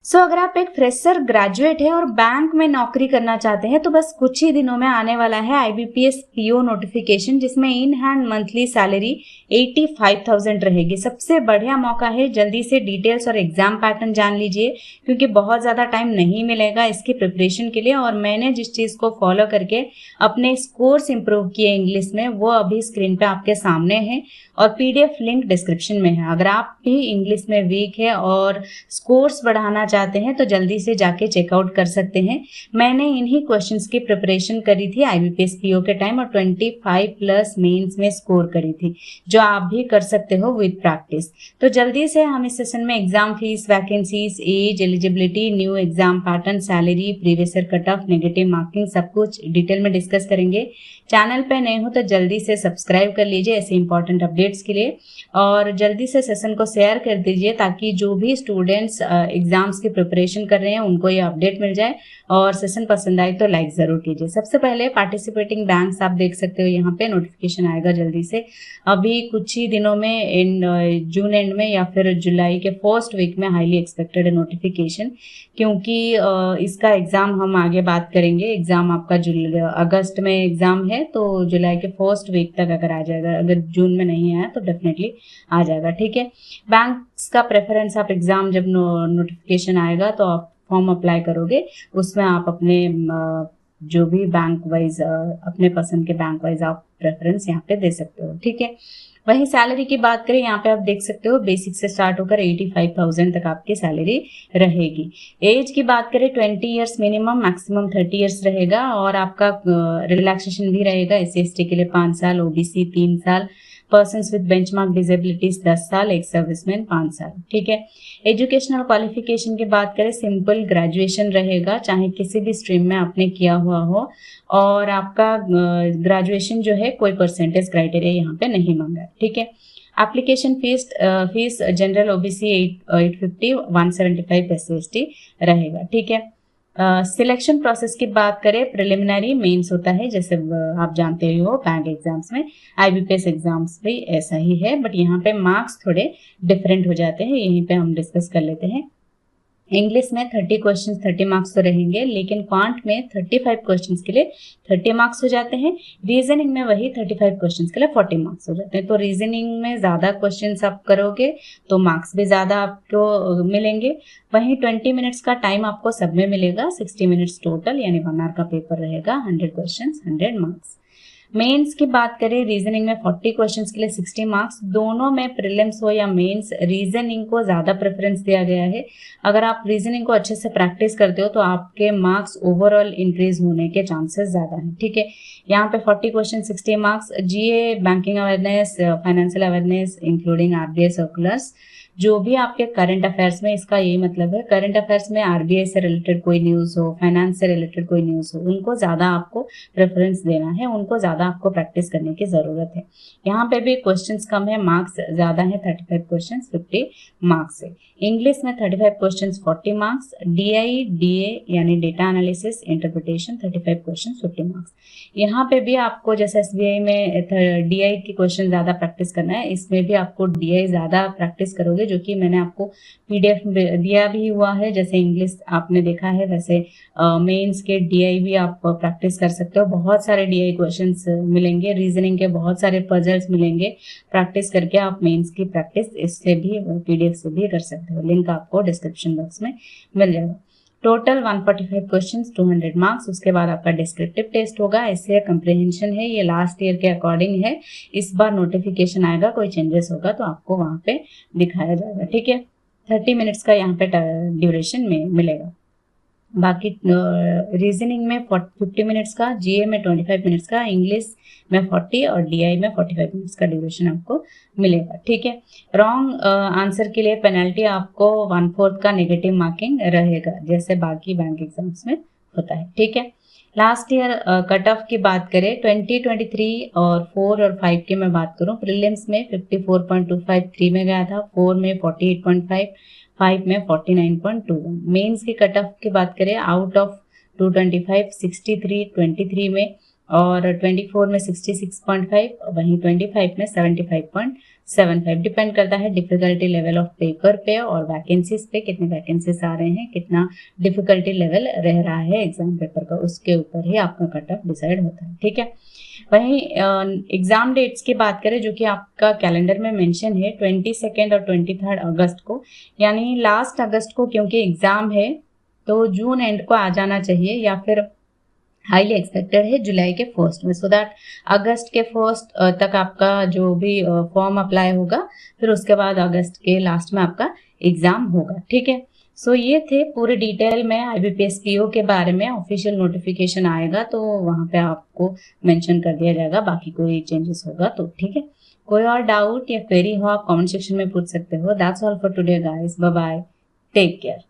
अगर आप एक फ्रेशर ग्रेजुएट है और बैंक में नौकरी करना चाहते हैं तो बस कुछ ही दिनों में आने वाला है IBPS PO नोटिफिकेशन, जिसमें इन हैंड मंथली सैलरी 85,000 रहेगी। सबसे बढ़िया मौका है, जल्दी से डिटेल्स और एग्जाम पैटर्न जान लीजिए क्योंकि बहुत ज़्यादा टाइम नहीं मिलेगा इसकी प्रिपरेशन के लिए। और मैंने जिस चीज़ को फॉलो करके अपने स्कोर्स इंप्रूव किए इंग्लिश में, वो अभी स्क्रीन पे आपके सामने है और PDF लिंक डिस्क्रिप्शन में है। अगर आप भी इंग्लिश में वीक है और स्कोर्स बढ़ाना चाहते हैं तो जल्दी से जाके चेकआउट कर सकते हैं। मैंने इन्हीं क्वेश्चंस की प्रिपरेशन करी थी IBPS PO के टाइम और 25+ मेंस में स्कोर करी थी, जो आप भी कर सकते हो विद प्रैक्टिस। तो जल्दी से हम इस सेशन में exam fees, vacancies, age, eligibility, new exam pattern, salary, previous year cut off, negative marking, सब कुछ डिटेल में डिस्कस करेंगे। चैनल पे नए हो तो जल्दी से सब्सक्राइब कर लीजिए ऐसे इंपॉर्टेंट अपडेट्स के लिए, और जल्दी से सेशन को शेयर कर दीजिए ताकि जो भी स्टूडेंट्स एग्जाम्स की प्रिपरेशन कर रहे हैं उनको ये अपडेट मिल जाए। और सेशन पसंद आए तो लाइक जरूर कीजिए। सबसे पहले पार्टिसिपेटिंग बैंक्स आप देख सकते हो, यहाँ पे नोटिफिकेशन आएगा जल्दी से अभी कुछ ही दिनों में, जून एंड में या फिर जुलाई के फर्स्ट वीक में हाईली एक्सपेक्टेड है नोटिफिकेशन, क्योंकि इसका एग्जाम हम आगे बात करेंगे। एग्जाम आपका अगस्त में एग्जाम है तो जुलाई के फर्स्ट वीक तक अगर आ जाएगा, अगर जून में नहीं आया तो डेफिनेटली आ जाएगा। ठीक है, बैंक्स का प्रेफरेंस, आप एग्जाम जब नोटिफिकेशन आएगा तो आप फॉर्म अप्लाई करोगे, उसमें आप अपने जो भी बैंक वाइज, अपने पसंद के बैंक वाइज आप प्रेफरेंस यहाँ पे दे सकते हो। ठीक है, वहीं सैलरी की बात करें, यहाँ पे आप देख सकते हो बेसिक से स्टार्ट होकर 85,000 तक आपकी सैलरी रहेगी। एज की बात करें 20 ईयर्स मिनिमम, मैक्सिमम 30 ईयर्स रहेगा। और आपका रिलैक्सेशन भी रहेगा, SC/ST के लिए 5 साल, OBC 3 साल, पर्सन्स विद बेंचमार्क डिसेबिलिटीज 10 साल, एक सर्विसमैन 5 साल। ठीक है, एजुकेशनल क्वालिफिकेशन की बात करें, सिंपल ग्रेजुएशन रहेगा, चाहे किसी भी स्ट्रीम में आपने किया हुआ हो। और आपका ग्रेजुएशन जो है, कोई परसेंटेज क्राइटेरिया यहाँ पे नहीं मांगा है। ठीक है, application fees general OBC 850, 175 SC/ST रहेगा। ठीक है, सिलेक्शन प्रोसेस की बात करें, प्रिलिमिनरी, मेंस होता है, जैसे आप जानते ही हो बैंक एग्जाम्स में, IBPS एग्जाम्स भी ऐसा ही है, बट यहाँ पे मार्क्स थोड़े डिफरेंट हो जाते हैं, यहीं पे हम डिस्कस कर लेते हैं। इंग्लिश में 30 क्वेश्चन 30 मार्क्स तो रहेंगे, लेकिन क्वांट में 35 क्वेश्चंस के लिए 30 मार्क्स हो जाते हैं। रीजनिंग में वही 35 क्वेश्चंस के लिए 40 मार्क्स हो जाते हैं। तो रीजनिंग में ज़्यादा क्वेश्चंस आप करोगे तो मार्क्स भी ज़्यादा आपको मिलेंगे। वहीं 20 मिनट्स का टाइम आपको सब में मिलेगा, 60 मिनट्स टोटल, यानी 1 आवर का पेपर रहेगा, 100 क्वेश्चन 100 मार्क्स। मेंस की बात करें, रीजनिंग में 40 क्वेश्चंस के लिए 60 मार्क्स। दोनों में प्रीलिम्स हो या मेंस, रीजनिंग को ज़्यादा प्रेफरेंस दिया गया है। अगर आप रीजनिंग को अच्छे से प्रैक्टिस करते हो तो आपके मार्क्स ओवरऑल इंक्रीज होने के चांसेस ज़्यादा हैं। ठीक है, यहाँ पे 40 question 60 marks. GA, banking awareness, financial awareness including RBI circulars, जो भी आपके करंट अफेयर्स में, इसका यही मतलब है करंट अफेयर्स में RBI से रिलेटेड कोई न्यूज़ हो, फाइनेंस से रिलेटेड कोई न्यूज़ हो, उनको ज़्यादा आपको प्रेफरेंस देना है, उनको ज़्यादा आपको प्रैक्टिस करने की ज़रूरत है। यहाँ पे भी क्वेश्चंस कम है, मार्क्स ज़्यादा है, 35 क्वेश्चंस 50 मार्क्स है। इंग्लिश में 35 क्वेश्चंस 40 मार्क्स। DA यानी data analysis interpretation 35 questions 50 marks. यहाँ पे भी आपको जैसे SBI में DI की क्वेश्चन ज़्यादा प्रैक्टिस करना है, इसमें भी आपको DI ज़्यादा प्रैक्टिस करोगे, जो कि मैंने आपको PDF दिया भी हुआ है। जैसे इंग्लिश आपने देखा है, वैसे मेंस के DI भी आप प्रैक्टिस कर सकते हो। बहुत सारे DI क्वेश्चंस मिलेंगे, रीजनिंग के बहुत सारे पजल्स मिलेंगे। प्रैक्टिस करके आप मेंस की प्रैक्टिस इससे भी, PDF से भी कर सकते हो। लिंक आपको डिस्क्रिप्शन बॉक्स में मिल जाएगा। Total 145 questions 200 marks. उसके बाद आपका डिस्क्रिप्टिव टेस्ट होगा, ऐसे कंप्रिहेंशन है, ये लास्ट ईयर के अकॉर्डिंग है। इस बार नोटिफिकेशन आएगा, कोई चेंजेस होगा तो आपको वहाँ पे दिखाया जाएगा। ठीक है, 30 मिनट्स का यहाँ पे ड्यूरेशन में मिलेगा। बाकी रीजनिंग में 50 मिनट्स का, GA में 25 मिनट्स का, इंग्लिश में 40 और DI में 45 मिनट्स का ड्यूरेशन आपको मिलेगा। ठीक है, रॉन्ग आंसर के लिए पेनल्टी आपको 1/4 का नेगेटिव मार्किंग रहेगा, जैसे बाकी बैंक एग्जाम्स में होता है। ठीक है, लास्ट ईयर कट ऑफ की बात करें, 2023 और 4 और 5 की मैं बात करूं, प्रीलिम्स में 54.25 3 में गया था, 4 में 48.5, 5 में 49.21। मेंस की कट ऑफ की बात करें, आउट ऑफ 225 63 23 में, और 24 में 66.5, वहीं 25 में 75.6 75 डिपेंड करता है डिफिकल्टी लेवल ऑफ पेपर पे और वैकेंसीज पे, कितने वैकेंसीज आ रहे हैं, कितना डिफिकल्टी लेवल रह रहा है एग्जाम पेपर का, उसके ऊपर ही आपका कट ऑफ डिसाइड होता है। ठीक है, वहीं एग्जाम डेट्स की बात करें जो कि आपका कैलेंडर में मेंशन है 22 और 23 अगस्त को, यानी लास्ट अगस्त को क्योंकि एग्जाम है तो जून एंड को आ जाना चाहिए, या फिर हाईली एक्सपेक्टेड है जुलाई के फर्स्ट में, सो दैट अगस्त के फर्स्ट तक आपका जो भी फॉर्म अप्लाई होगा, फिर उसके बाद अगस्त के लास्ट में आपका एग्जाम होगा। ठीक है, सो ये थे पूरे डिटेल में IBPS PO के बारे में। ऑफिशियल नोटिफिकेशन आएगा तो वहां पे आपको मेंशन कर दिया जाएगा, बाकी कोई चेंजेस होगा तो। ठीक है, कोई और डाउट या क्वेरी हो आप कमेंट सेक्शन में पूछ सकते हो। That's all for today guys, bye bye, take care.